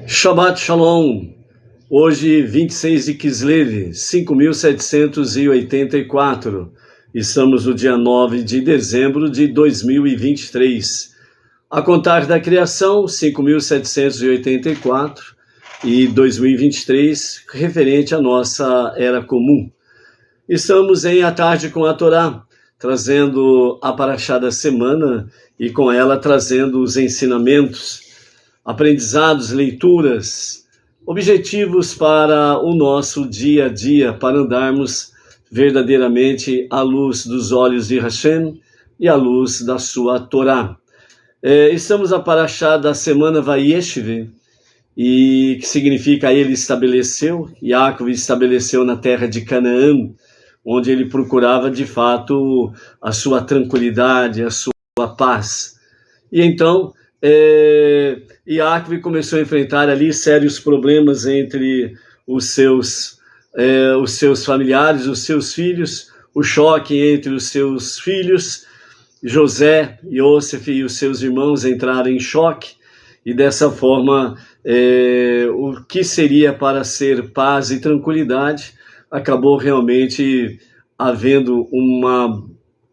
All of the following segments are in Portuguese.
Shabbat Shalom, hoje 26 de Kislev, 5.784, estamos no dia 9 de dezembro de 2023. A contar da criação, 5.784 e 2023, referente à nossa era comum. Estamos em A Tarde com a Torá, trazendo a Parashá da semana e com ela trazendo os ensinamentos, aprendizados, leituras, objetivos para o nosso dia a dia, para andarmos verdadeiramente à luz dos olhos de Hashem e à luz da sua Torá. Estamos a Parashá da semana Vayeshev, e que significa ele estabeleceu, Yaakov estabeleceu na terra de Canaã, onde ele procurava de fato a sua tranquilidade, a sua paz. E então Yaakov começou a enfrentar ali sérios problemas entre os seus familiares, os seus filhos, o choque entre os seus filhos. José, Yosef e os seus irmãos entraram em choque, e dessa forma o que seria para ser paz e tranquilidade acabou realmente havendo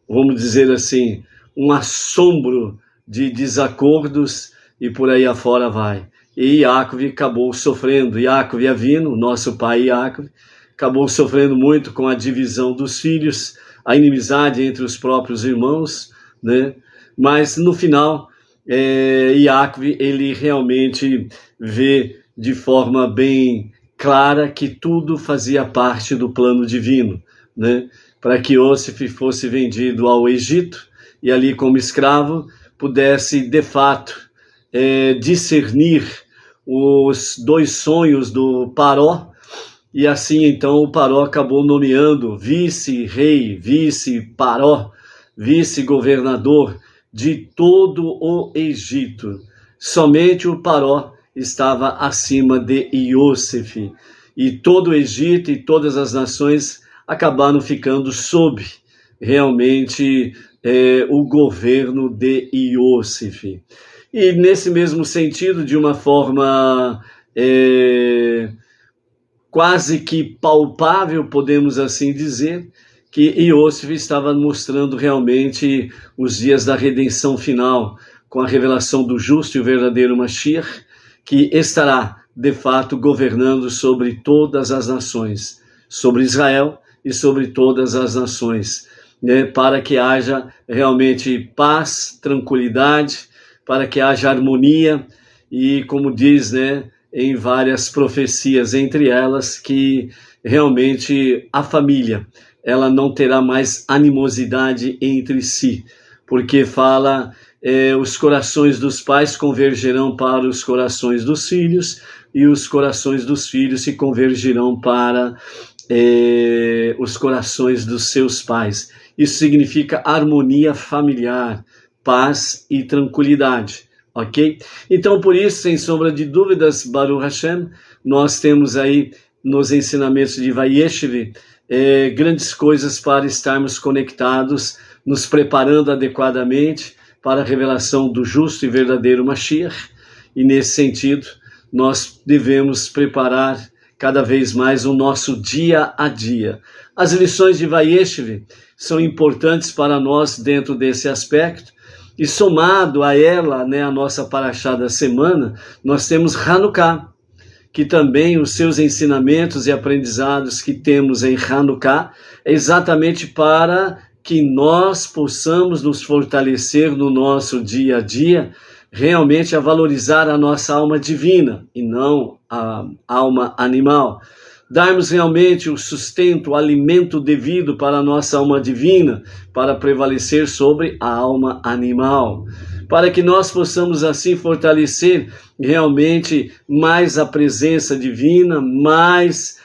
vamos dizer assim, um assombro de desacordos, e por aí afora vai. E Yaakov acabou sofrendo, Yaakov Avinu, nosso pai Yaakov, acabou sofrendo muito com a divisão dos filhos, a inimizade entre os próprios irmãos, né? Mas no final, Yaakov, ele realmente vê de forma bem clara que tudo fazia parte do plano divino, né? Para que Yosef fosse vendido ao Egito e ali como escravo pudesse de fato discernir os dois sonhos do Paró, e assim então o Paró acabou nomeando vice-rei, vice-Paró, vice-governador de todo o Egito. Somente o Paró estava acima de Yosef, e todo o Egito e todas as nações acabaram ficando sob realmente o governo de Yosef. E nesse mesmo sentido, de uma forma quase que palpável, podemos assim dizer, que Yosef estava mostrando realmente os dias da redenção final, com a revelação do justo e o verdadeiro Mashiach, que estará, de fato, governando sobre todas as nações, sobre Israel e sobre todas as nações, né, para que haja realmente paz, tranquilidade, para que haja harmonia, e como diz, né, em várias profecias, entre elas, que realmente a família, ela não terá mais animosidade entre si, porque fala, os corações dos pais convergerão para os corações dos filhos, e os corações dos filhos se convergirão para os corações dos seus pais. Isso significa harmonia familiar, paz e tranquilidade, ok? Então, por isso, sem sombra de dúvidas, Baruch Hashem, nós temos aí nos ensinamentos de Vayeshev grandes coisas para estarmos conectados, nos preparando adequadamente para a revelação do justo e verdadeiro Mashiach, e nesse sentido, nós devemos preparar cada vez mais o nosso dia a dia. As lições de Vayeshev são importantes para nós dentro desse aspecto, e somado a ela, né, a nossa Parashá da semana, nós temos Hanukkah, que também os seus ensinamentos e aprendizados que temos em Hanukkah é exatamente para que nós possamos nos fortalecer no nosso dia a dia, realmente a valorizar a nossa alma divina e não a alma animal. Darmos realmente o sustento, o alimento devido para a nossa alma divina, para prevalecer sobre a alma animal, para que nós possamos assim fortalecer realmente mais a presença divina, mais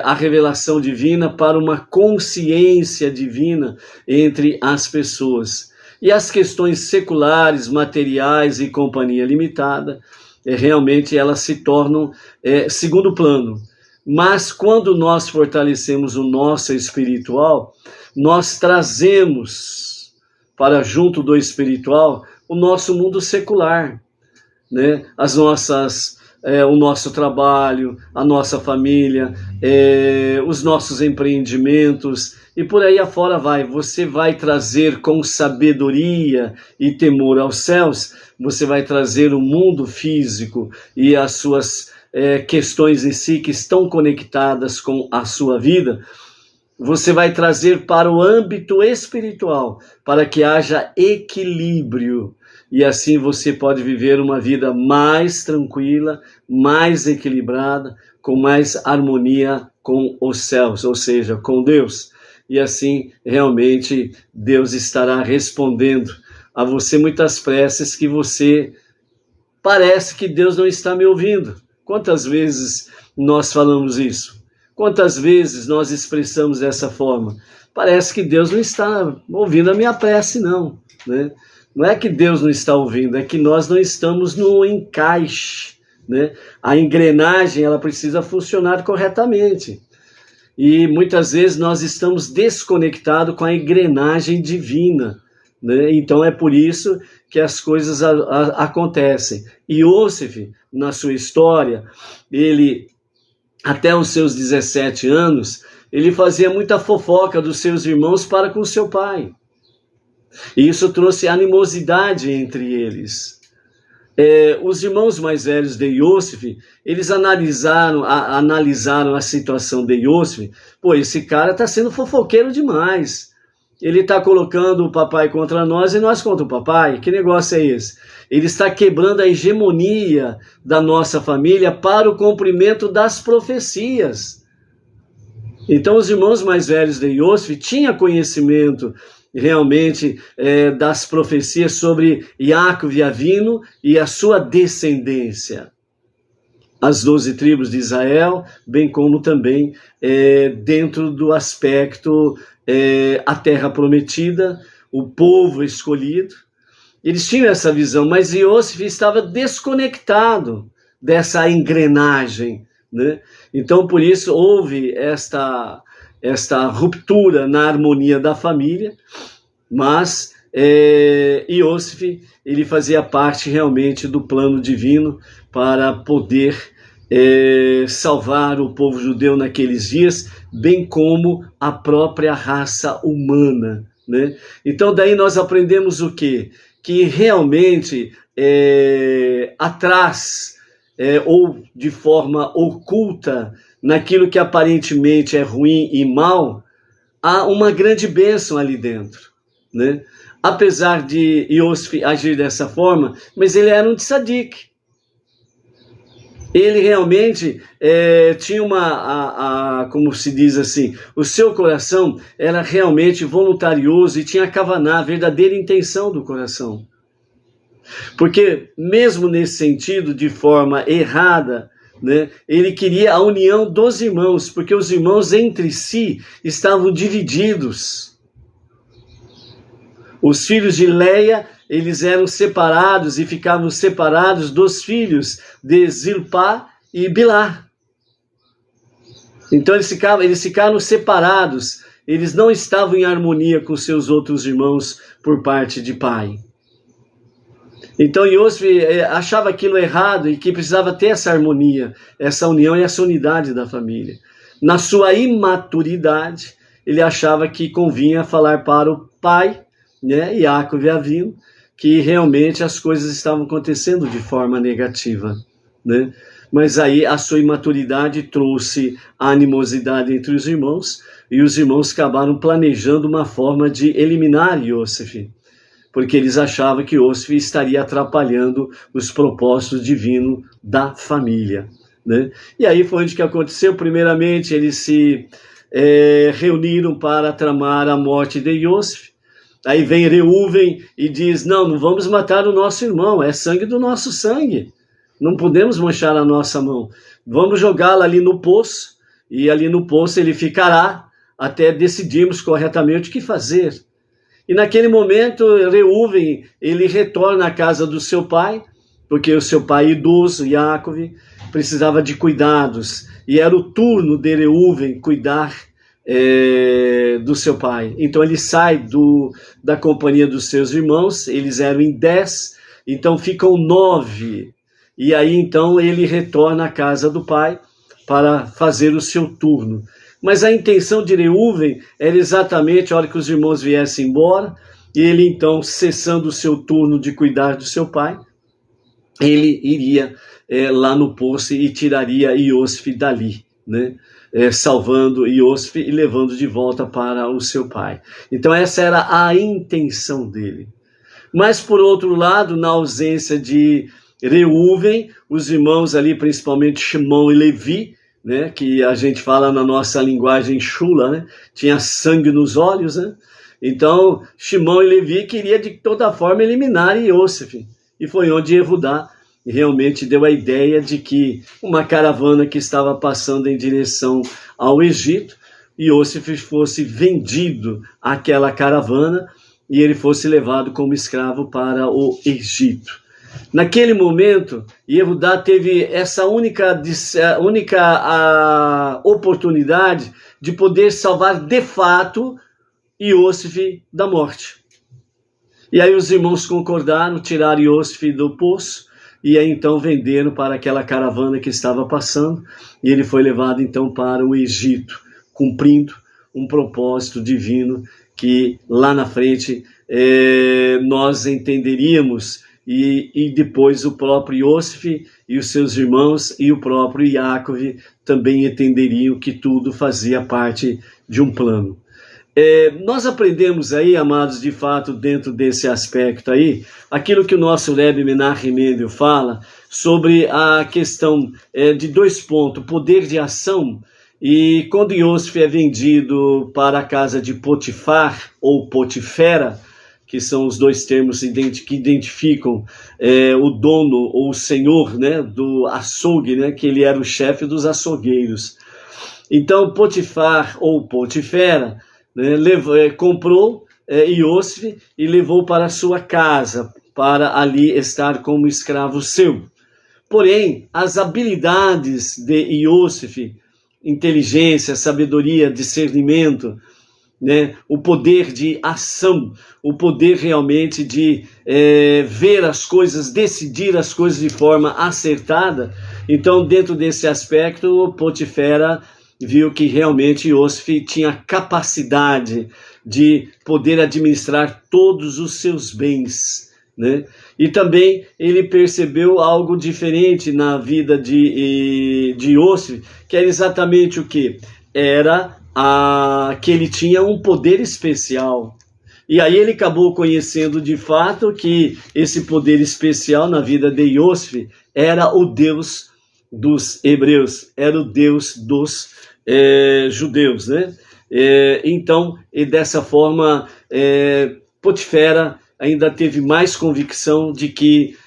a revelação divina, para uma consciência divina entre as pessoas. E as questões seculares, materiais e companhia limitada, realmente elas se tornam segundo plano. Mas quando nós fortalecemos o nosso espiritual, nós trazemos para junto do espiritual o nosso mundo secular, né? As nossas o nosso trabalho, a nossa família, os nossos empreendimentos e por aí afora vai. Você vai trazer com sabedoria e temor aos céus, você vai trazer o mundo físico e as suas questões em si que estão conectadas com a sua vida, você vai trazer para o âmbito espiritual, para que haja equilíbrio. E assim você pode viver uma vida mais tranquila, mais equilibrada, com mais harmonia com os céus, ou seja, com Deus. E assim, realmente, Deus estará respondendo a você muitas preces que você parece que Deus não está me ouvindo. Quantas vezes nós falamos isso? Quantas vezes nós expressamos dessa forma? Parece que Deus não está ouvindo a minha prece, não, né? Não é que Deus não está ouvindo, é que nós não estamos no encaixe, né? A engrenagem, ela precisa funcionar corretamente. E muitas vezes nós estamos desconectados com a engrenagem divina, né? Então é por isso que as coisas acontecem. E Iosif, na sua história, ele, até os seus 17 anos, ele fazia muita fofoca dos seus irmãos para com seu pai. E isso trouxe animosidade entre eles. Os irmãos mais velhos de Iosif, eles analisaram a situação de Iosif. Pô, esse cara está sendo fofoqueiro demais. Ele está colocando o papai contra nós e nós contra o papai. Que negócio é esse? Ele está quebrando a hegemonia da nossa família para o cumprimento das profecias. Então os irmãos mais velhos de Iosif tinham conhecimento realmente das profecias sobre Yaakov Avinu e a sua descendência. As 12 tribos de Israel, bem como também dentro do aspecto a terra prometida, o povo escolhido. Eles tinham essa visão, mas Iosif estava desconectado dessa engrenagem, né? Então, por isso, houve esta ruptura na harmonia da família, mas Iosif, ele fazia parte realmente do plano divino para poder salvar o povo judeu naqueles dias, bem como a própria raça humana, né? Então daí nós aprendemos o quê? Que realmente atrás ou de forma oculta naquilo que aparentemente é ruim e mal, há uma grande bênção ali dentro, né? Apesar de Iosif agir dessa forma, mas ele era um tzadik. Ele realmente tinha como se diz assim, o seu coração era realmente voluntarioso e tinha kavaná, a verdadeira intenção do coração. Porque mesmo nesse sentido, de forma errada, né, ele queria a união dos irmãos, porque os irmãos entre si estavam divididos. Os filhos de Leia, eles eram separados e ficavam separados dos filhos de Zilpá e Bilá. Então eles ficaram separados, eles não estavam em harmonia com seus outros irmãos por parte de pai. Então Iosif achava aquilo errado e que precisava ter essa harmonia, essa união e essa unidade da família. Na sua imaturidade, ele achava que convinha falar para o pai, né, Yaakov Avinu, que realmente as coisas estavam acontecendo de forma negativa, né? Mas aí a sua imaturidade trouxe a animosidade entre os irmãos, e os irmãos acabaram planejando uma forma de eliminar Iosif, porque eles achavam que Iosif estaria atrapalhando os propósitos divinos da família, né? E aí foi onde que aconteceu. Primeiramente, eles se reuniram para tramar a morte de Iosif. Aí vem Reuven e diz, não vamos matar o nosso irmão, é sangue do nosso sangue, não podemos manchar a nossa mão, vamos jogá-lo ali no poço, e ali no poço ele ficará até decidirmos corretamente o que fazer. E naquele momento, Reuven, ele retorna à casa do seu pai, porque o seu pai idoso, Yaakov, precisava de cuidados, e era o turno de Reuven cuidar do seu pai. Então ele sai da companhia dos seus irmãos, eles eram em 10, então ficam 9. e aí então ele retorna à casa do pai para fazer o seu turno. Mas a intenção de Reuven era exatamente a hora que os irmãos viessem embora, e ele então, cessando o seu turno de cuidar do seu pai, ele iria lá no poço e tiraria Iosif dali, né? Salvando Iosif e levando de volta para o seu pai. Então essa era a intenção dele. Mas por outro lado, na ausência de Reuven, os irmãos ali, principalmente Shimon e Levi, né, que a gente fala na nossa linguagem chula, né, tinha sangue nos olhos, né? Então Shimon e Levi queria de toda forma eliminar Iosif, e foi onde Yehudá realmente deu a ideia de que uma caravana que estava passando em direção ao Egito, Iosif fosse vendido àquela caravana e ele fosse levado como escravo para o Egito. Naquele momento, Yehudá teve essa única oportunidade de poder salvar de fato Iosif da morte. E aí os irmãos concordaram, tiraram Iosif do poço, e aí então venderam para aquela caravana que estava passando, e ele foi levado então para o Egito, cumprindo um propósito divino que lá na frente nós entenderíamos, e depois o próprio Iosif e os seus irmãos e o próprio Yaakov também entenderiam que tudo fazia parte de um plano. Nós aprendemos aí, amados, de fato, dentro desse aspecto aí, aquilo que o nosso Rebbe Menachem Mendel fala sobre a questão de 2 pontos, poder de ação. E quando Iosif é vendido para a casa de Potifar, ou Potifera, que são os 2 termos que identificam o dono ou o senhor, né, do açougue, né, que ele era o chefe dos açougueiros. Então Potifar ou Potifera, né, comprou Iosif e levou para a sua casa, para ali estar como escravo seu. Porém, as habilidades de Iosif, inteligência, sabedoria, discernimento, né, o poder de ação, o poder realmente de ver as coisas, decidir as coisas de forma acertada. Então, dentro desse aspecto, Potifera viu que realmente Iosif tinha capacidade de poder administrar todos os seus bens, né? E também ele percebeu algo diferente na vida de Iosif, que era exatamente o que? Era que ele tinha um poder especial. E aí ele acabou conhecendo de fato que esse poder especial na vida de Iosif era o Deus dos hebreus, era o Deus dos judeus, né? Então, e dessa forma, Potifera ainda teve mais convicção de que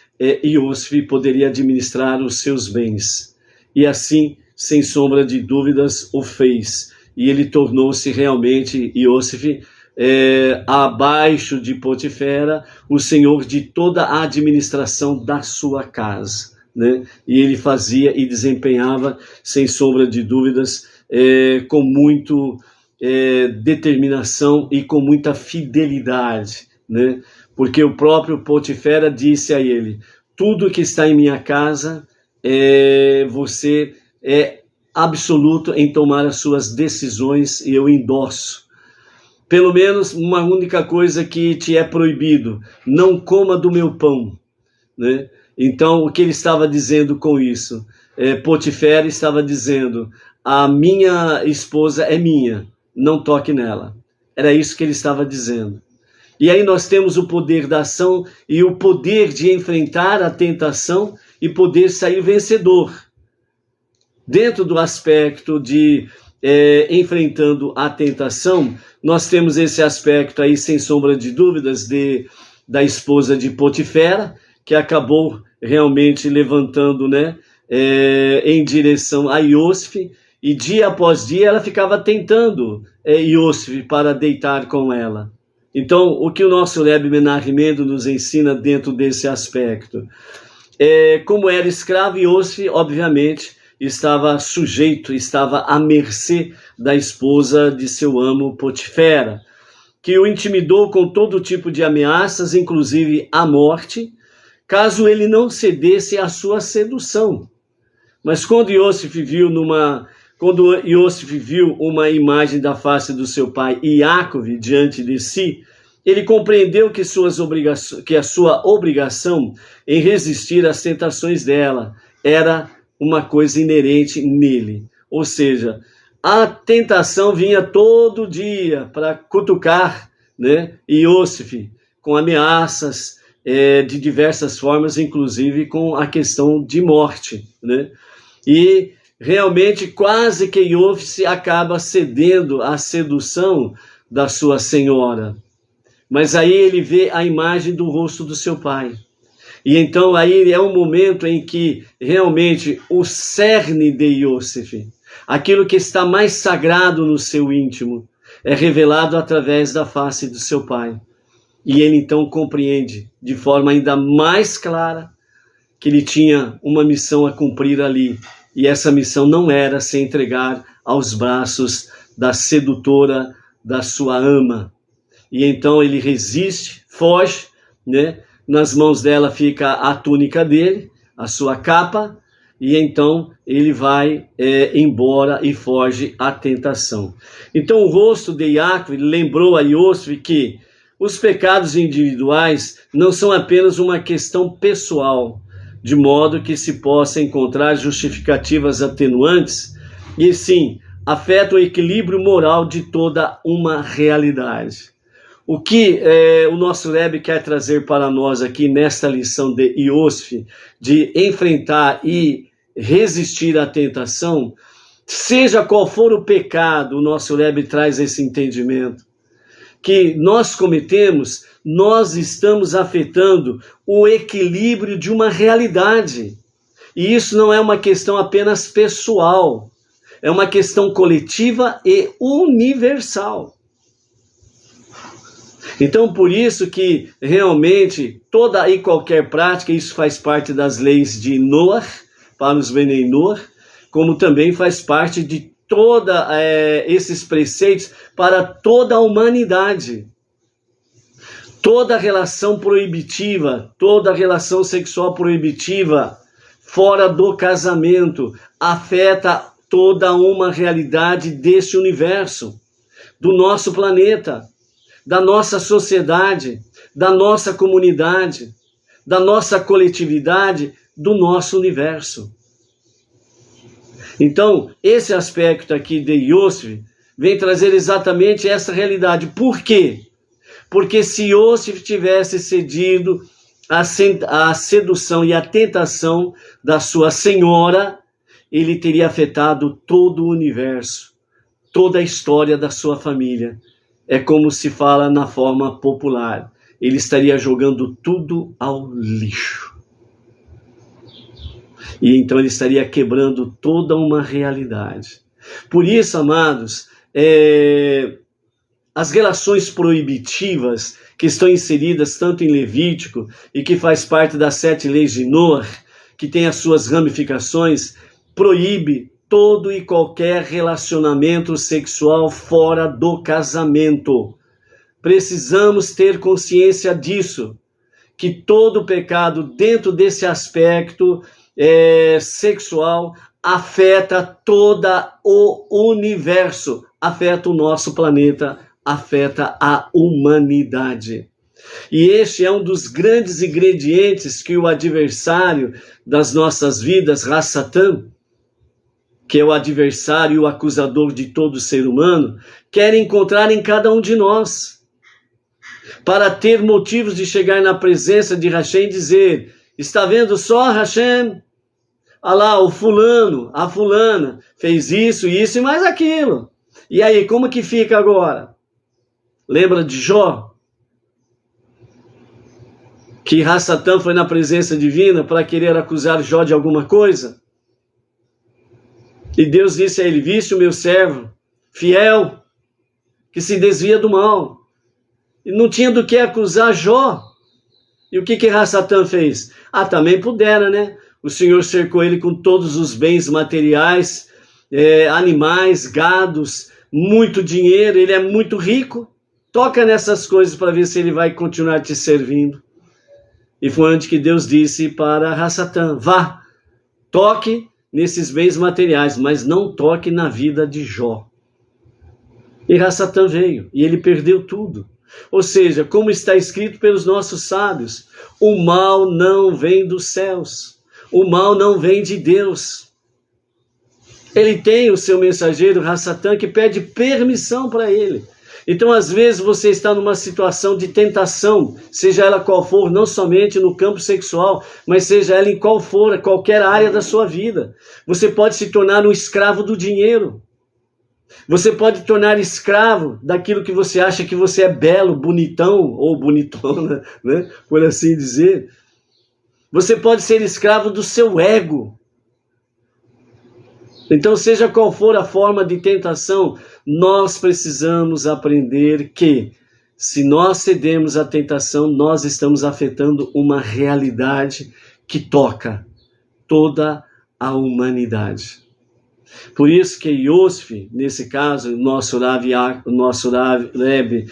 Iosif poderia administrar os seus bens. E assim, sem sombra de dúvidas, o fez. E ele tornou-se realmente, Iosif, abaixo de Potifera, o senhor de toda a administração da sua casa, né? E ele fazia e desempenhava, sem sombra de dúvidas, com muito determinação e com muita fidelidade, né? Porque o próprio Potifera disse a ele: tudo que está em minha casa, você é absoluto em tomar as suas decisões e eu endosso. Pelo menos uma única coisa que te é proibido: não coma do meu pão, né? Então, o que ele estava dizendo com isso? Potifera estava dizendo: a minha esposa é minha, não toque nela. Era isso que ele estava dizendo. E aí nós temos o poder da ação e o poder de enfrentar a tentação e poder sair vencedor. Dentro do aspecto de enfrentando a tentação, nós temos esse aspecto aí, sem sombra de dúvidas, da esposa de Potifera, que acabou realmente levantando, né, em direção a Iosif, e dia após dia ela ficava tentando Iosif para deitar com ela. Então, o que o nosso Rebbe Menachem Mendel nos ensina dentro desse aspecto? Como era escravo, Iosif, obviamente, estava sujeito, estava à mercê da esposa de seu amo Potifera, que o intimidou com todo tipo de ameaças, inclusive a morte, caso ele não cedesse à sua sedução. Mas quando Iosif viu uma imagem da face do seu pai Iacov diante de si, ele compreendeu que a sua obrigação em resistir às tentações dela era uma coisa inerente nele. Ou seja, a tentação vinha todo dia para cutucar, né, Iosif, com ameaças de diversas formas, inclusive com a questão de morte, né? E realmente quase que Iosif acaba cedendo à sedução da sua senhora. Mas aí ele vê a imagem do rosto do seu pai. E então aí é um momento em que realmente o cerne de Iosif, aquilo que está mais sagrado no seu íntimo, é revelado através da face do seu pai. E ele então compreende de forma ainda mais clara que ele tinha uma missão a cumprir ali. E essa missão não era se entregar aos braços da sedutora da sua ama. E então ele resiste, foge, né? Nas mãos dela fica a túnica dele, a sua capa, e então ele vai embora e foge à tentação. Então o rosto de Iacov lembrou a Iosif que os pecados individuais não são apenas uma questão pessoal, de modo que se possa encontrar justificativas atenuantes, e sim, afeta o equilíbrio moral de toda uma realidade. O que o nosso Rebbe quer trazer para nós aqui nesta lição de Iosif, de enfrentar e resistir à tentação, seja qual for o pecado, o nosso Rebbe traz esse entendimento, que nós cometemos, nós estamos afetando o equilíbrio de uma realidade. E isso não é uma questão apenas pessoal, é uma questão coletiva e universal. Então, por isso que realmente toda e qualquer prática, isso faz parte das leis de Noah, para os Benei Noah, como também faz parte de todos esses preceitos para toda a humanidade. Toda relação proibitiva, toda relação sexual proibitiva, fora do casamento, afeta toda uma realidade deste universo, do nosso planeta, da nossa sociedade, da nossa comunidade, da nossa coletividade, do nosso universo. Então, esse aspecto aqui de Iosif vem trazer exatamente essa realidade. Por quê? Porque se Iosif tivesse cedido à sedução e à tentação da sua senhora, ele teria afetado todo o universo, toda a história da sua família. É como se fala na forma popular. Ele estaria jogando tudo ao lixo. E então ele estaria quebrando toda uma realidade. Por isso, amados, as relações proibitivas que estão inseridas tanto em Levítico e que faz parte das 7 leis de Noah, que tem as suas ramificações, proíbe todo e qualquer relacionamento sexual fora do casamento. Precisamos ter consciência disso, que todo pecado dentro desse aspecto sexual afeta todo o universo, afeta o nosso planeta, afeta a humanidade. E este é um dos grandes ingredientes que o adversário das nossas vidas, Satan, que é o adversário e o acusador de todo ser humano, quer encontrar em cada um de nós, para ter motivos de chegar na presença de Hashem e dizer: está vendo só, Hashem? Olha lá, o fulano, a fulana, fez isso, isso e mais aquilo. E aí, como que fica agora? Lembra de Jó? Que Satan foi na presença divina para querer acusar Jó de alguma coisa? E Deus disse a ele: viste o meu servo, fiel, que se desvia do mal. E não tinha do que acusar Jó. E o que Satan fez? Também pudera, né? O Senhor cercou ele com todos os bens materiais, animais, gados, muito dinheiro, ele é muito rico. Toca nessas coisas para ver se ele vai continuar te servindo. E foi onde que Deus disse para Satã: vá, toque nesses bens materiais, mas não toque na vida de Jó. E Satã veio, e ele perdeu tudo. Ou seja, como está escrito pelos nossos sábios, o mal não vem dos céus, o mal não vem de Deus. Ele tem o seu mensageiro, Satã, que pede permissão para ele. Então, às vezes, você está numa situação de tentação, seja ela qual for, não somente no campo sexual, mas seja ela em qualquer área da sua vida. Você pode se tornar um escravo do dinheiro. Você pode tornar escravo daquilo que você acha que você é belo, bonitão ou bonitona, né? Por assim dizer. Você pode ser escravo do seu ego. Então, seja qual for a forma de tentação, nós precisamos aprender que, se nós cedemos à tentação, nós estamos afetando uma realidade que toca toda a humanidade. Por isso que Yosef, nesse caso, nosso Rebbe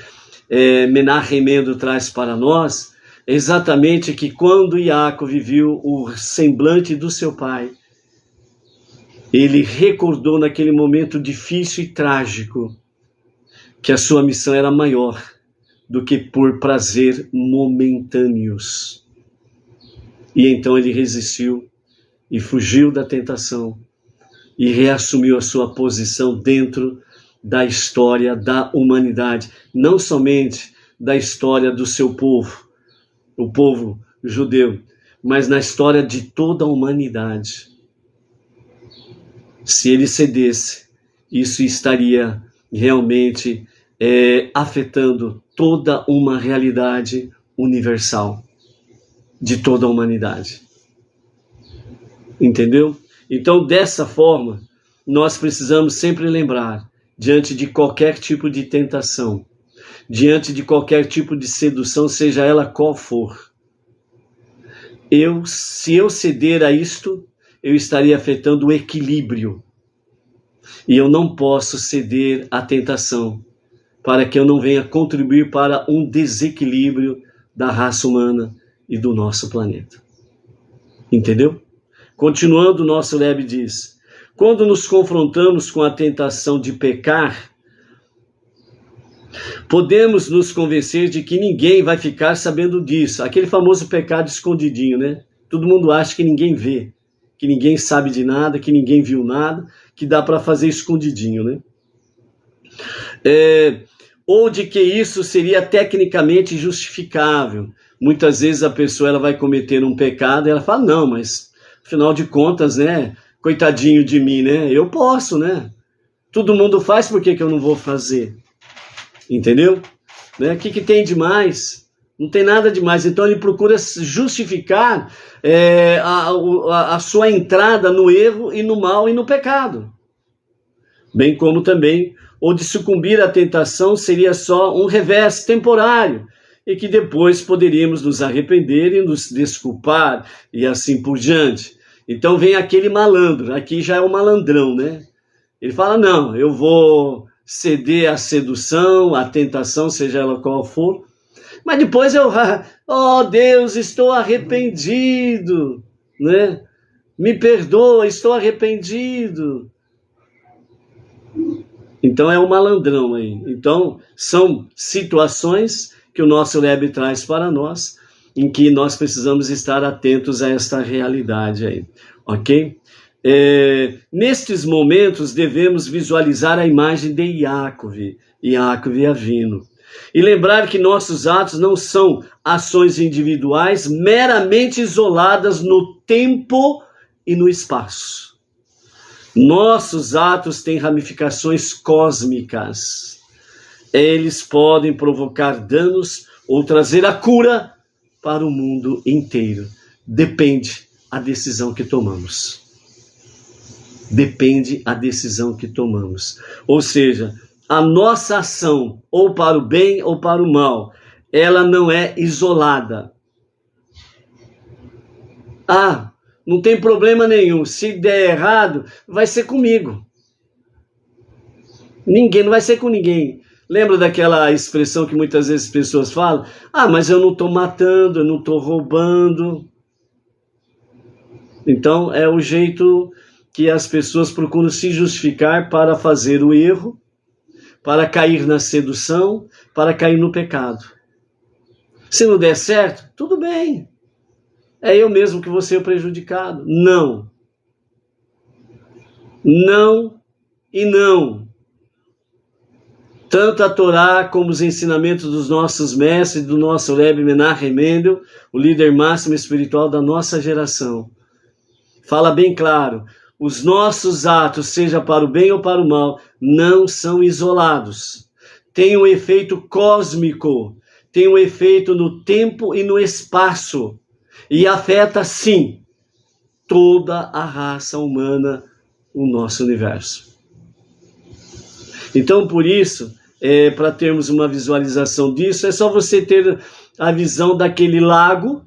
Menachem Mendel traz para nós, exatamente que quando Yaakov viu o semblante do seu pai, ele recordou naquele momento difícil e trágico que a sua missão era maior do que por prazer momentâneos. E então ele resistiu e fugiu da tentação e reassumiu a sua posição dentro da história da humanidade, não somente da história do seu povo, o povo judeu, mas na história de toda a humanidade. Se ele cedesse, isso estaria realmente afetando toda uma realidade universal de toda a humanidade. Entendeu? Então, dessa forma, nós precisamos sempre lembrar, diante de qualquer tipo de tentação, diante de qualquer tipo de sedução, seja ela qual for, se eu ceder a isto, eu estaria afetando o equilíbrio. E eu não posso ceder à tentação, para que eu não venha contribuir para um desequilíbrio da raça humana e do nosso planeta. Entendeu? Continuando, o nosso Rebbe diz: quando nos confrontamos com a tentação de pecar, podemos nos convencer de que ninguém vai ficar sabendo disso. Aquele famoso pecado escondidinho, né? Todo mundo acha que ninguém vê, que ninguém sabe de nada, que ninguém viu nada, que dá para fazer escondidinho, né? Ou de que isso seria tecnicamente justificável. Muitas vezes a pessoa ela vai cometer um pecado e ela fala: não, mas afinal de contas, né? Coitadinho de mim, né? Eu posso, né? Todo mundo faz, por que eu não vou fazer? Entendeu? Né? O que tem de mais? Não tem nada de mais. Então ele procura justificar a sua entrada no erro e no mal e no pecado. Bem como também, ou de sucumbir à tentação seria só um revés temporário, e que depois poderíamos nos arrepender e nos desculpar, e assim por diante. Então vem aquele malandro, aqui já é o malandrão, né? Ele fala: não, eu vou ceder à sedução, à tentação, seja ela qual for, mas depois oh Deus, estou arrependido, né? Me perdoa, estou arrependido. Então é um malandrão aí. Então são situações que o nosso Rebbe traz para nós, em que nós precisamos estar atentos a esta realidade aí, ok? Nestes momentos devemos visualizar a imagem de Yaakov Avinu, e lembrar que nossos atos não são ações individuais meramente isoladas no tempo e no espaço. Nossos atos têm ramificações cósmicas. Eles podem provocar danos ou trazer a cura para o mundo inteiro. Depende a decisão que tomamos. Depende a decisão que tomamos. Ou seja, a nossa ação, ou para o bem ou para o mal, ela não é isolada. Não tem problema nenhum. Se der errado, vai ser comigo. Não vai ser com ninguém. Lembra daquela expressão que muitas vezes as pessoas falam? Ah, mas eu não estou matando, eu não estou roubando. Então é o jeito que as pessoas procuram se justificar para fazer o erro, para cair na sedução, para cair no pecado. Se não der certo, tudo bem. É eu mesmo que vou ser o prejudicado. Não. Não e não. Tanto a Torá como os ensinamentos dos nossos mestres, do nosso Rebbe Menachem Mendel, o líder máximo espiritual da nossa geração, fala bem claro, os nossos atos, seja para o bem ou para o mal, não são isolados. Tem um efeito cósmico, tem um efeito no tempo e no espaço, e afeta, sim, toda a raça humana, o nosso universo. Então, por isso, para termos uma visualização disso, é só você ter a visão daquele lago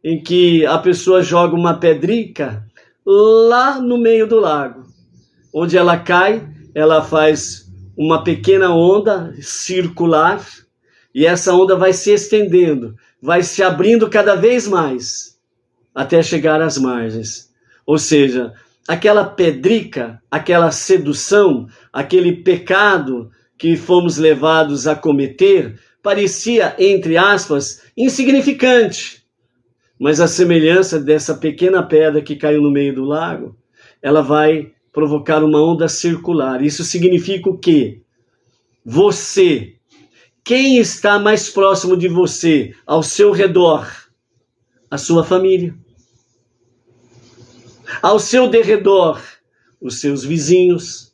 em que a pessoa joga uma pedrica lá no meio do lago. Onde ela cai, ela faz uma pequena onda circular e essa onda vai se estendendo, vai se abrindo cada vez mais até chegar às margens. Ou seja, aquela pedrica, aquela sedução, aquele pecado que fomos levados a cometer, parecia, entre aspas, insignificante. Mas a semelhança dessa pequena pedra que caiu no meio do lago, ela vai provocar uma onda circular. Isso significa o quê? Você, quem está mais próximo de você, ao seu redor? A sua família. Ao seu derredor, os seus vizinhos.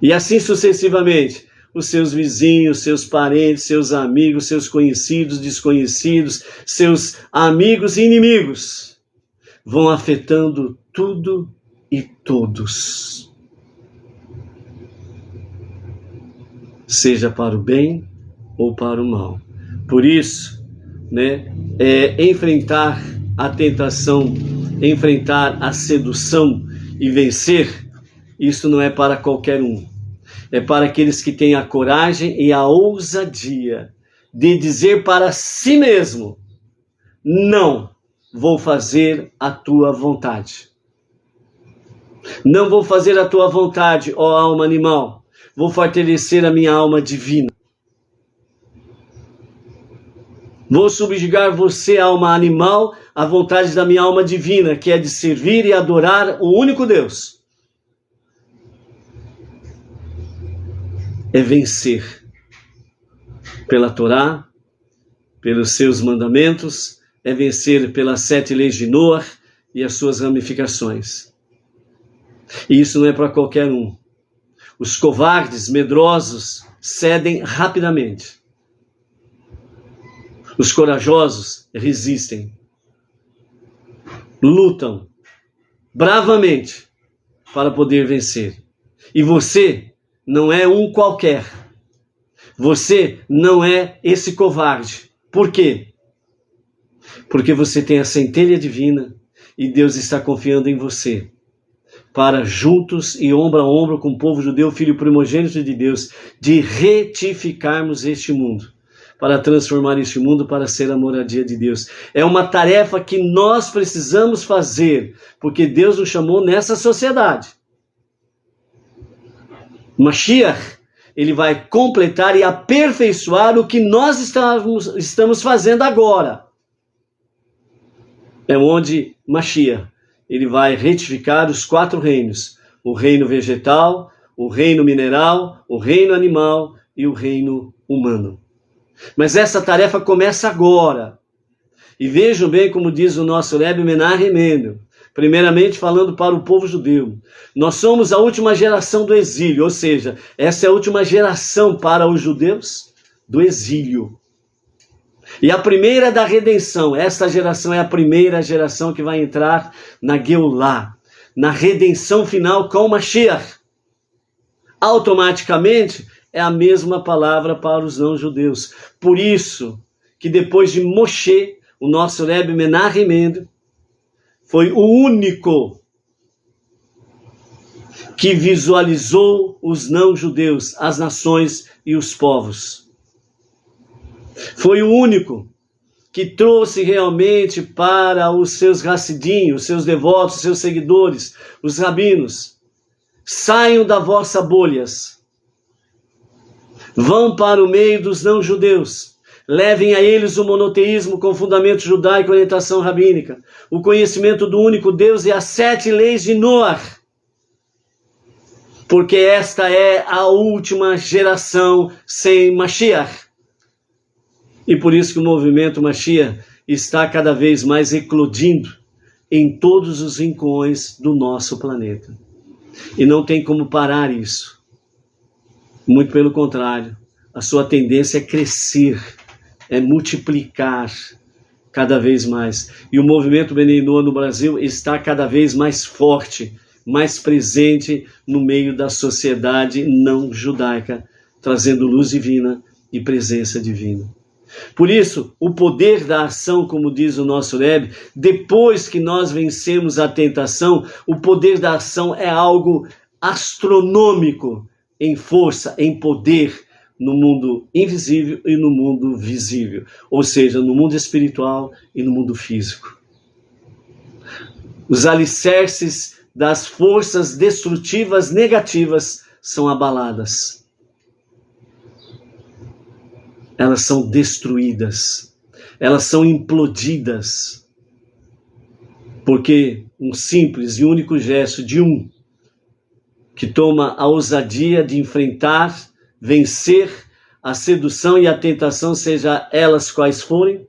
E assim sucessivamente, os seus vizinhos, seus parentes, seus amigos, seus conhecidos, desconhecidos, seus amigos e inimigos, vão afetando tudo e todos. Seja para o bem ou para o mal. Por isso, enfrentar a tentação, enfrentar a sedução e vencer, isso não é para qualquer um. É para aqueles que têm a coragem e a ousadia de dizer para si mesmo: não vou fazer a tua vontade. Não vou fazer a tua vontade, ó alma animal. Vou fortalecer a minha alma divina. Vou subjugar você, alma animal, à vontade da minha alma divina, que é de servir e adorar o único Deus. É vencer pela Torá, pelos seus mandamentos, é vencer pelas 7 leis de Noah e as suas ramificações. E isso não é para qualquer um. Os covardes, medrosos, cedem rapidamente. Os corajosos resistem, lutam bravamente para poder vencer. E você não é um qualquer. Você não é esse covarde. Por quê? Porque você tem a centelha divina e Deus está confiando em você para juntos e ombro a ombro com o povo judeu, filho primogênito de Deus, de retificarmos este mundo, para transformar este mundo para ser a moradia de Deus. É uma tarefa que nós precisamos fazer, porque Deus nos chamou nessa sociedade. Mashiach, ele vai completar e aperfeiçoar o que nós estamos fazendo agora. É onde Mashiach, ele vai retificar os 4 reinos. O reino vegetal, o reino mineral, o reino animal e o reino humano. Mas essa tarefa começa agora. E vejam bem como diz o nosso Rebbe Menachem Mendel, primeiramente falando para o povo judeu. Nós somos a última geração do exílio, ou seja, essa é a última geração para os judeus do exílio. E a primeira da redenção, essa geração é a primeira geração que vai entrar na Geulah, na redenção final com Mashiach. Automaticamente é a mesma palavra para os não-judeus. Por isso que depois de Moshe, o nosso Rebbe Menachem Mendel foi o único que visualizou os não-judeus, as nações e os povos. Foi o único que trouxe realmente para os seus hassidinhos, os seus devotos, os seus seguidores, os rabinos: saiam da vossa bolhas, vão para o meio dos não-judeus, levem a eles o monoteísmo com fundamento judaico e orientação rabínica, o conhecimento do único Deus e as 7 leis de Noar, porque esta é a última geração sem Mashiach. E por isso que o movimento Mashiach está cada vez mais eclodindo em todos os rincões do nosso planeta. E não tem como parar isso. Muito pelo contrário, a sua tendência é crescer, é multiplicar cada vez mais. E o movimento Bnei Noah no Brasil está cada vez mais forte, mais presente no meio da sociedade não judaica, trazendo luz divina e presença divina. Por isso, o poder da ação, como diz o nosso Rebbe, depois que nós vencemos a tentação, o poder da ação é algo astronômico em força, em poder, no mundo invisível e no mundo visível, ou seja, no mundo espiritual e no mundo físico. Os alicerces das forças destrutivas negativas são abaladas. Elas são destruídas, elas são implodidas, porque um simples e único gesto de um que toma a ousadia de enfrentar, vencer a sedução e a tentação, seja elas quais forem,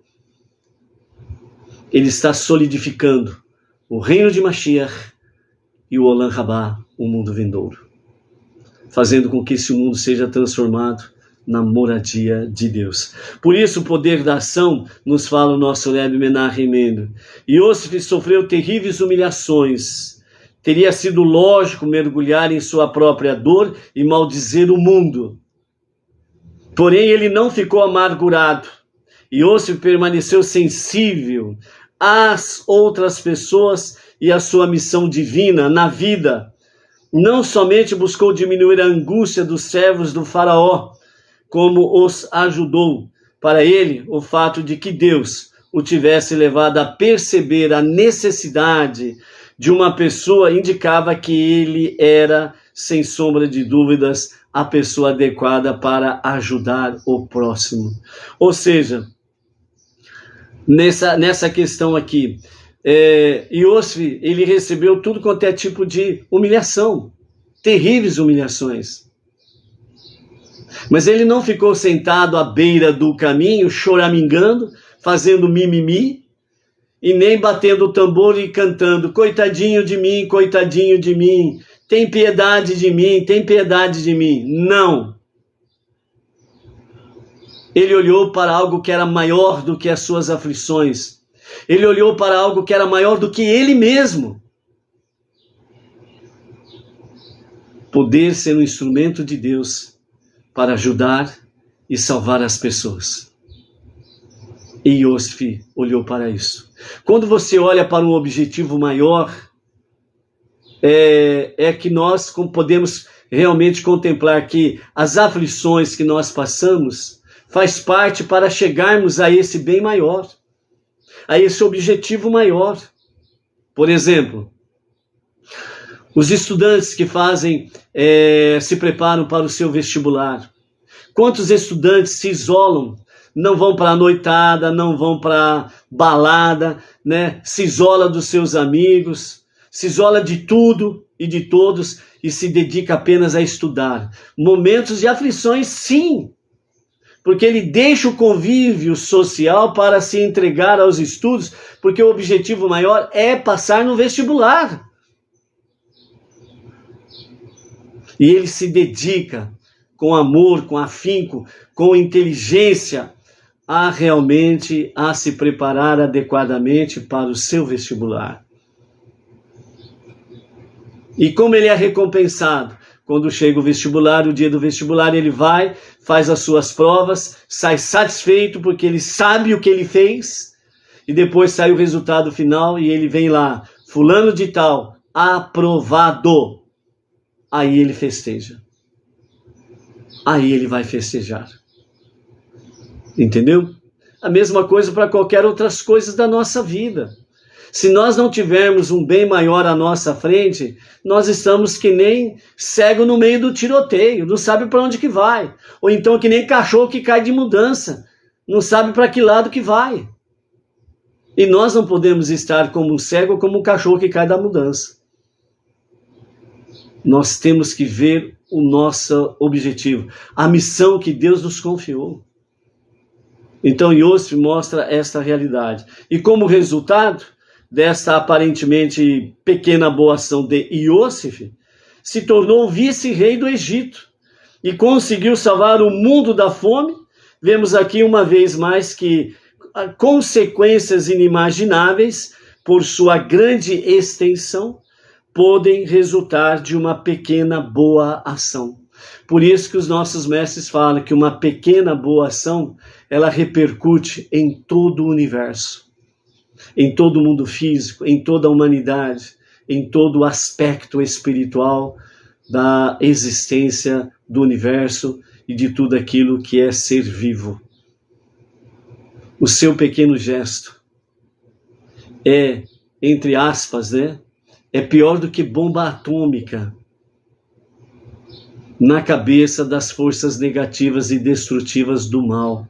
ele está solidificando o reino de Mashiach e o Olam Rabá, o mundo vindouro, fazendo com que esse mundo seja transformado na moradia de Deus. Por isso o poder da ação, nos fala o nosso Rebbe Menachem Mendel. Yosef sofreu terríveis humilhações. Teria sido lógico mergulhar em sua própria dor e maldizer o mundo. Porém, ele não ficou amargurado. Yosef permaneceu sensível às outras pessoas e à sua missão divina na vida. Não somente buscou diminuir a angústia dos servos do faraó, como os ajudou para ele o fato de que Deus o tivesse levado a perceber a necessidade de uma pessoa, indicava que ele era, sem sombra de dúvidas, a pessoa adequada para ajudar o próximo. Ou seja, nessa questão aqui, Yosef, ele recebeu tudo quanto é tipo de humilhação, terríveis humilhações. Mas ele não ficou sentado à beira do caminho, choramingando, fazendo mimimi, e nem batendo o tambor e cantando: coitadinho de mim, tem piedade de mim, tem piedade de mim. Não. Ele olhou para algo que era maior do que as suas aflições. Ele olhou para algo que era maior do que ele mesmo. Poder ser um instrumento de Deus para ajudar e salvar as pessoas. E Yosef olhou para isso. Quando você olha para um objetivo maior, é que nós podemos realmente contemplar que as aflições que nós passamos faz parte para chegarmos a esse bem maior, a esse objetivo maior. Por exemplo, os estudantes que se preparam para o seu vestibular. Quantos estudantes se isolam, não vão para a noitada, não vão para balada, né? Se isola dos seus amigos, se isola de tudo e de todos e se dedica apenas a estudar. Momentos de aflições, sim, porque ele deixa o convívio social para se entregar aos estudos, porque o objetivo maior é passar no vestibular. E ele se dedica com amor, com afinco, com inteligência, realmente a se preparar adequadamente para o seu vestibular. E como ele é recompensado? Quando chega o vestibular, o dia do vestibular, ele vai, faz as suas provas, sai satisfeito porque ele sabe o que ele fez, e depois sai o resultado final e ele vem lá: fulano de tal, aprovado. aí ele festeja. Aí ele vai festejar. Entendeu? A mesma coisa para qualquer outras coisas da nossa vida. Se nós não tivermos um bem maior à nossa frente, nós estamos que nem cego no meio do tiroteio, não sabe para onde que vai. Ou então que nem cachorro que cai de mudança, não sabe para que lado que vai. E nós não podemos estar como um cego ou como um cachorro que cai da mudança. Nós temos que ver o nosso objetivo, a missão que Deus nos confiou. Então Iosif mostra esta realidade. E como resultado desta aparentemente pequena boa ação de Iosif, se tornou vice-rei do Egito e conseguiu salvar o mundo da fome. Vemos aqui uma vez mais que consequências inimagináveis, por sua grande extensão, podem resultar de uma pequena boa ação. Por isso que os nossos mestres falam que uma pequena boa ação, ela repercute em todo o universo, em todo o mundo físico, em toda a humanidade, em todo o aspecto espiritual da existência do universo e de tudo aquilo que é ser vivo. O seu pequeno gesto é, entre aspas, é pior do que bomba atômica na cabeça das forças negativas e destrutivas do mal.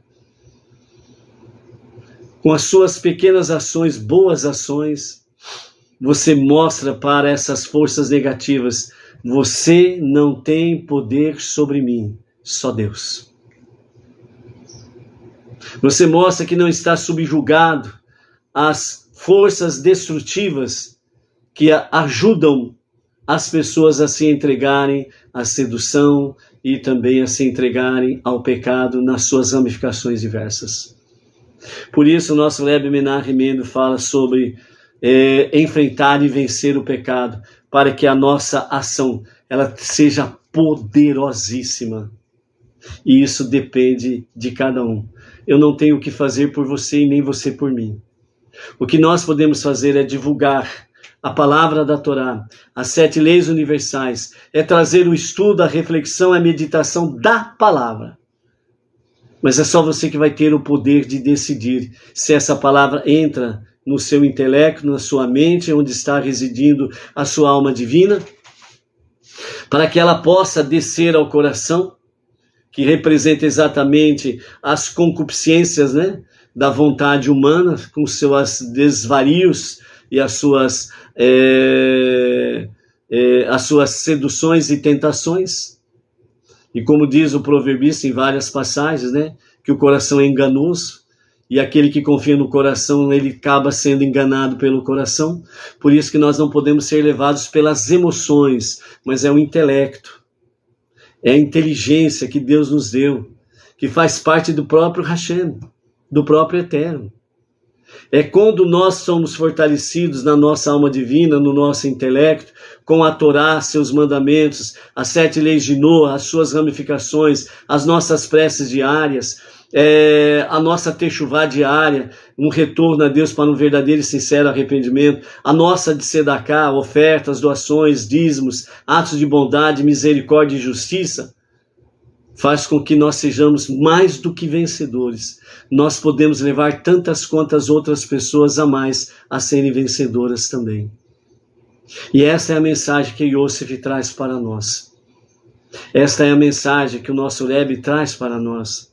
Com as suas pequenas ações, boas ações, você mostra para essas forças negativas: você não tem poder sobre mim, só Deus. Você mostra que não está subjugado às forças destrutivas que ajudam as pessoas a se entregarem à sedução e também a se entregarem ao pecado nas suas ramificações diversas. Por isso, o nosso Rebbe Menachem Mendel fala sobre enfrentar e vencer o pecado, para que a nossa ação ela seja poderosíssima. E isso depende de cada um. Eu não tenho o que fazer por você e nem você por mim. O que nós podemos fazer é divulgar a palavra da Torá, as 7 leis universais, é trazer o estudo, a reflexão, a meditação da palavra. Mas é só você que vai ter o poder de decidir se essa palavra entra no seu intelecto, na sua mente, onde está residindo a sua alma divina, para que ela possa descer ao coração, que representa exatamente as concupiscências, da vontade humana, com seus desvarios e as suas seduções e tentações. E como diz o proverbista em várias passagens, que o coração é enganoso, e aquele que confia no coração, ele acaba sendo enganado pelo coração. Por isso que nós não podemos ser levados pelas emoções, mas é o intelecto, é a inteligência que Deus nos deu, que faz parte do próprio Hashem, do próprio Eterno. É quando nós somos fortalecidos na nossa alma divina, no nosso intelecto, com a Torá, seus mandamentos, as 7 leis de Noah, as suas ramificações, as nossas preces diárias, a nossa techuvá diária, um retorno a Deus para um verdadeiro e sincero arrependimento, a nossa de tzedakah, ofertas, doações, dízimos, atos de bondade, misericórdia e justiça, faz com que nós sejamos mais do que vencedores. Nós podemos levar tantas quantas outras pessoas a mais a serem vencedoras também. E essa é a mensagem que Iosif traz para nós. Esta é a mensagem que o nosso Rebbe traz para nós.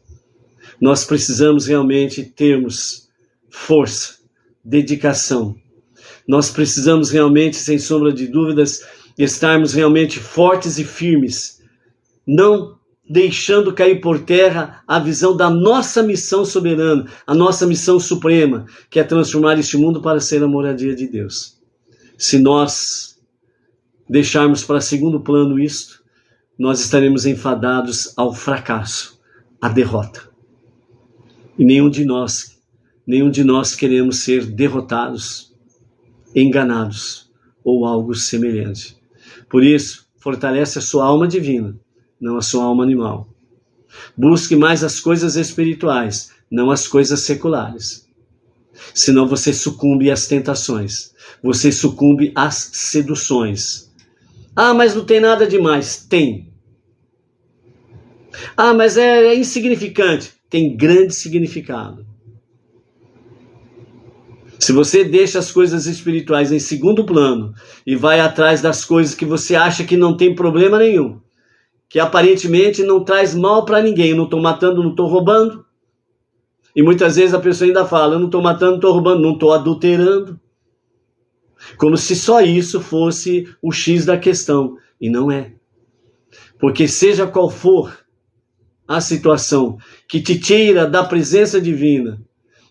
Nós precisamos realmente termos força, dedicação. Nós precisamos realmente, sem sombra de dúvidas, estarmos realmente fortes e firmes, não deixando cair por terra a visão da nossa missão soberana, a nossa missão suprema, que é transformar este mundo para ser a moradia de Deus. Se nós deixarmos para segundo plano isto, nós estaremos enfadados ao fracasso, à derrota. E nenhum de nós queremos ser derrotados, enganados ou algo semelhante. Por isso, fortalece a sua alma divina, não a sua alma animal. Busque mais as coisas espirituais, não as coisas seculares. Senão você sucumbe às tentações, você sucumbe às seduções. Ah, mas não tem nada demais. Tem. Ah, mas é insignificante. Tem grande significado. Se você deixa as coisas espirituais em segundo plano e vai atrás das coisas que você acha que não tem problema nenhum, que aparentemente não traz mal para ninguém, eu não estou matando, não estou roubando, e muitas vezes a pessoa ainda fala, eu não estou matando, não estou roubando, não estou adulterando, como se só isso fosse o X da questão, e não é. Porque seja qual for a situação que te tira da presença divina,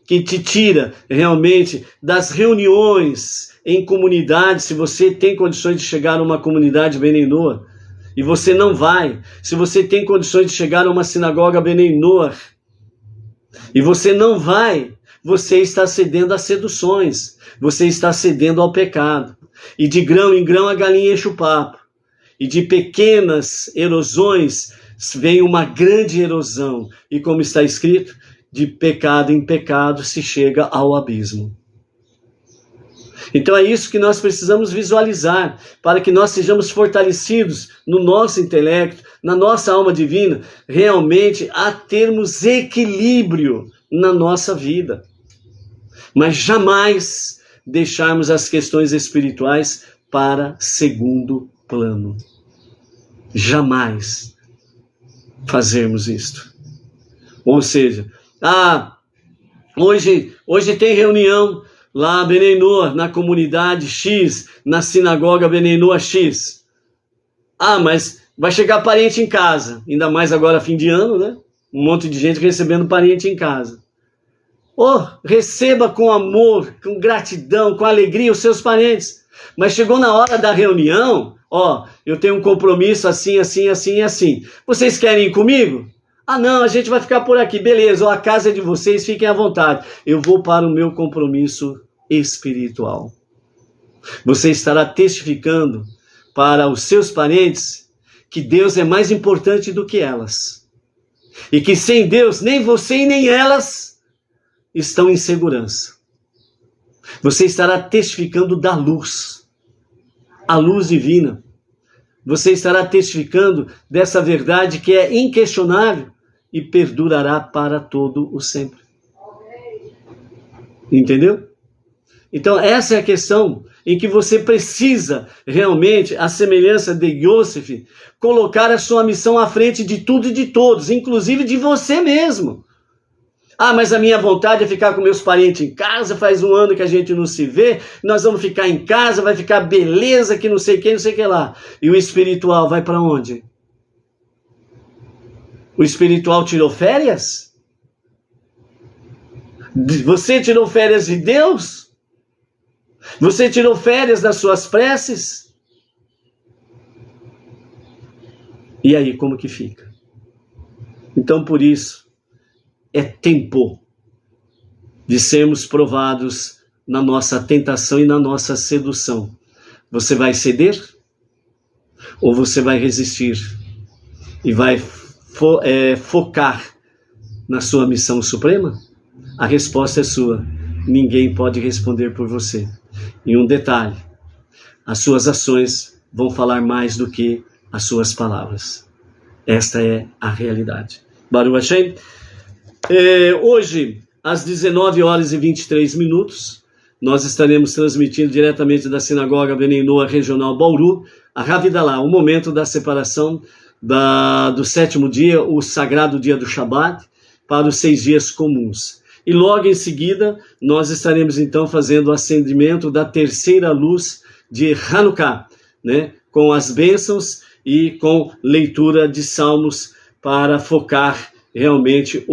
que te tira realmente das reuniões em comunidade, se você tem condições de chegar a uma comunidade Bnei Noach, e você não vai, se você tem condições de chegar a uma sinagoga Bnei Noach, e você não vai, você está cedendo a seduções, você está cedendo ao pecado, e de grão em grão a galinha enche o papo, e de pequenas erosões vem uma grande erosão, e como está escrito, de pecado em pecado se chega ao abismo. Então é isso que nós precisamos visualizar, para que nós sejamos fortalecidos no nosso intelecto, na nossa alma divina, realmente a termos equilíbrio na nossa vida. Mas jamais deixarmos as questões espirituais para segundo plano. Jamais fazermos isto. Ou seja, hoje tem reunião lá Bnei Noach, na comunidade X, na sinagoga Bnei Noach X. Mas vai chegar parente em casa, ainda mais agora fim de ano, né? Um monte de gente recebendo parente em casa. Receba com amor, com gratidão, com alegria os seus parentes. Mas chegou na hora da reunião, eu tenho um compromisso assim, assim, assim, assim. Vocês querem ir comigo? Não, a gente vai ficar por aqui, beleza, a casa é de vocês, fiquem à vontade. Eu vou para o meu compromisso espiritual. Você estará testificando para os seus parentes que Deus é mais importante do que elas. E que sem Deus, nem você e nem elas estão em segurança. Você estará testificando da luz, a luz divina. Você estará testificando dessa verdade que é inquestionável e perdurará para todo o sempre. Entendeu? Então essa é a questão em que você precisa realmente, à semelhança de Yosef, colocar a sua missão à frente de tudo e de todos, inclusive de você mesmo. Mas a minha vontade é ficar com meus parentes em casa, faz um ano que a gente não se vê, nós vamos ficar em casa, vai ficar beleza, que não sei quem, não sei o que lá. E o espiritual vai para onde? O espiritual tirou férias? Você tirou férias de Deus? Você tirou férias das suas preces? E aí, como que fica? Então, por isso, é tempo de sermos provados na nossa tentação e na nossa sedução. Você vai ceder? Ou você vai resistir? E vai focar na sua missão suprema? A resposta é sua. Ninguém pode responder por você. E um detalhe, as suas ações vão falar mais do que as suas palavras. Esta é a realidade. Baruch Hashem. Hoje, às 19 horas e 23 minutos, nós estaremos transmitindo diretamente da Sinagoga Bnei Noach Regional Bauru, a Havidalah, o momento da separação do sétimo dia, o sagrado dia do Shabat, para os 6 dias comuns. E logo em seguida, nós estaremos então fazendo o acendimento da terceira luz de Hanukkah, né? Com as bênçãos e com leitura de salmos para focar realmente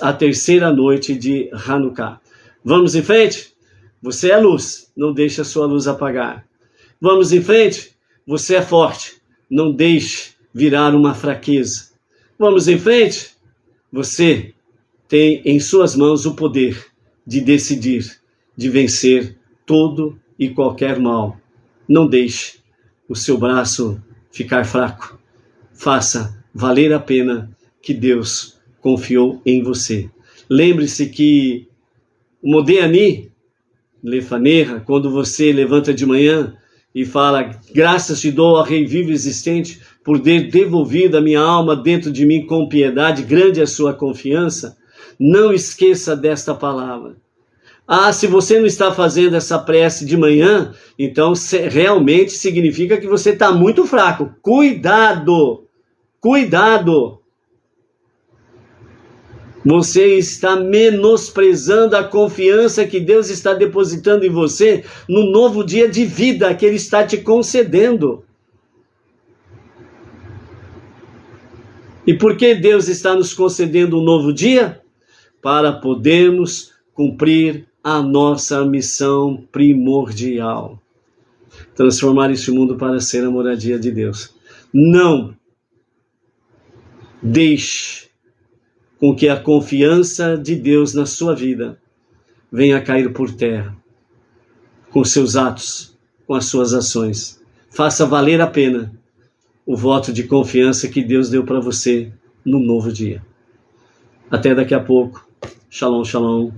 a terceira noite de Hanukkah. Vamos em frente? Você é luz, não deixe a sua luz apagar. Vamos em frente? Você é forte, não deixe virar uma fraqueza. Vamos em frente? Você tem em suas mãos o poder de decidir, de vencer todo e qualquer mal. Não deixe o seu braço ficar fraco. Faça valer a pena que Deus confiou em você. Lembre-se que o Modéani, Lefaneha, quando você levanta de manhã e fala: graças te dou, ó Rei vivo e existente, por ter devolvido a minha alma dentro de mim com piedade, grande é a sua confiança, não esqueça desta palavra. Ah, se você não está fazendo essa prece de manhã, então realmente significa que você está muito fraco. Cuidado! Cuidado! Você está menosprezando a confiança que Deus está depositando em você no novo dia de vida que Ele está te concedendo. E por que Deus está nos concedendo um novo dia? Para podermos cumprir a nossa missão primordial. Transformar este mundo para ser a moradia de Deus. Não deixe com que a confiança de Deus na sua vida venha a cair por terra, com seus atos, com as suas ações. Faça valer a pena o voto de confiança que Deus deu para você no novo dia. Até daqui a pouco. Shalom, shalom.